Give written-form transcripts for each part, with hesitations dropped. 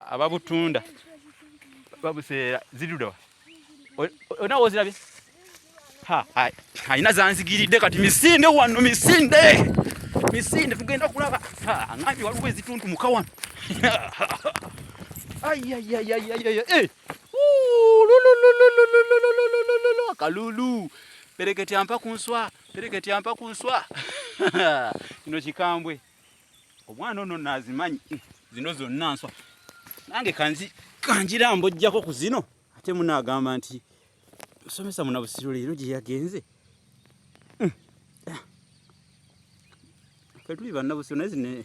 ababutunda babuseera zirudawa onawo zirabye ayina zanzigiridde kati misinde wano misinde tugenda kulaba ngambye waliwo ezituntu muka wano kalulu pereketi ampa ku nswa kino kikambwe omwana ono nazimanyi zino zonna nswa nange kanjirambo ojjako ku zino ate munagamba nti Musomesa Munabusiro leero gye yagenze tuli bannabusiro naye zino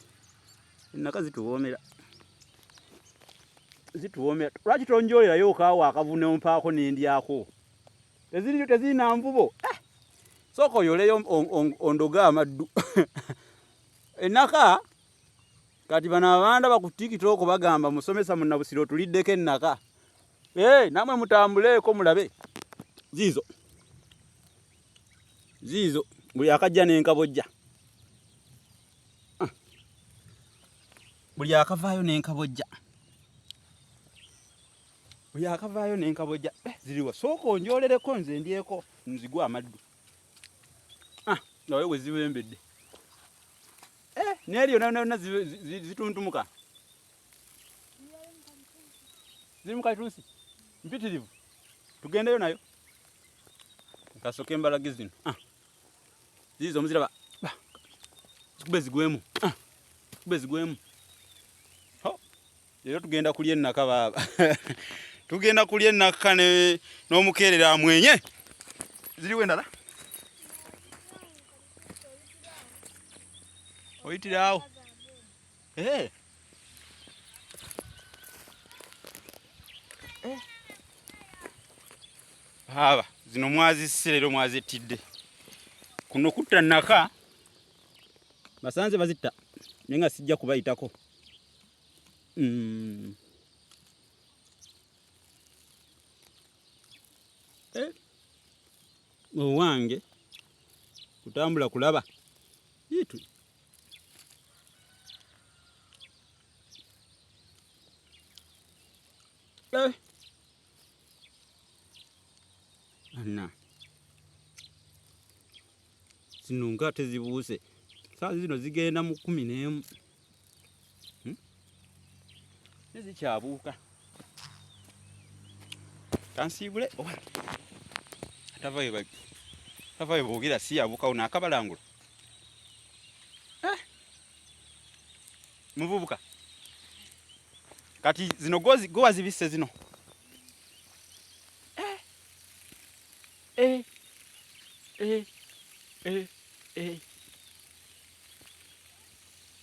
ennaka zituwoomera lwaki tonjolerayo okaawo akavune ompaako n'endyako tezirina nvubo sooka oyoleyo ondoga amaddu ennaka kati bano abandaba ku tikitoko bagamba Musomesa Munabusiro tuliddeko ennaka namwe mutambuleeko mulabe ziizo buli akajja n'enkabojja buli akavaayo n'enkabojja ziriwa sooka onjolereko nze ndyeko nzigwa amaddu nawe we ziwembedde n'eryo nonna zituntumuka ziri mu kalituusi mpitirivu tugendeyo nayo kasoke embalagi zino ziizo muziraba zikube zigwemu leero tugenda kulya ennaka baaba tugenda kulya ennaka n'omukeerera amwenye ziriwo endala oyitirawo baaba zino mwazisse leero mwazettidde kuno kutta nnaka basanze bazitta naye nga sijja kubayitako owange kutambula kulaba yitu anna zino nga tezibuuse saa zino zigenda mu 11 nezikyabuuka kansiibule atavayo boogera siyabuukawo naakabalangula muvubuka kati zino go wazibisse zino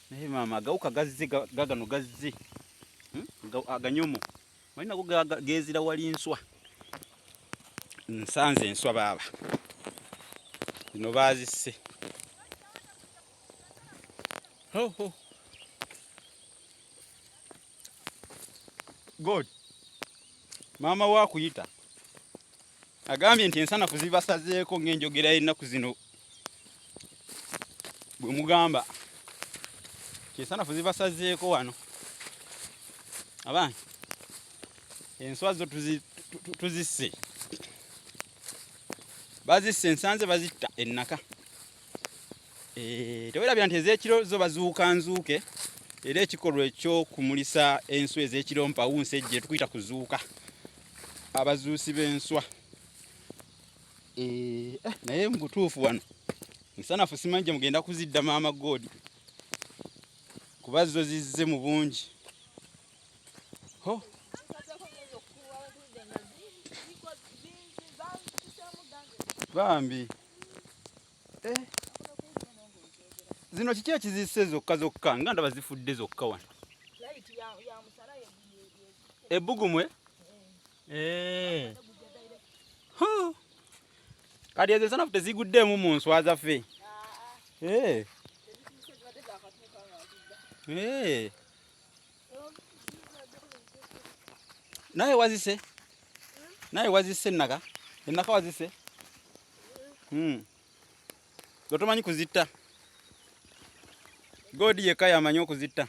naye maama agawuka gazze gagano gazze aganyomo walina go gezira wali nswa nsanze enswa baaba zino baazisse god maama wakuyita agambye nti ensanafu zibasazeeko ng'enjogera y'ennaku zino bwe mugamba ensanafu zibasazeeko wano abange enswa zo tuzisse bazisse nsanze bazitta ennaka tewerabya nti ez'ekiro zo bazuuka nzuuke era ekikolwa ekyokumulisa enswa ez'ekiro mpawunsi ejje tukuyita kuzuuka abazuusi b'enswa naye mu butuufu wano ensanafu simanyi gye mugenda kuzidda maama goodi kuba zo zizze mu bungi bambi zino kiki ekizisse zokka nga ndaba zifudde zokka wano ebbugumwe kati ezo ensanafu teziguddeemu mu nswa zaffe naye wazisse ennaka wazisse gotomanyi kuzitta godi yekka yamanyi okuzitta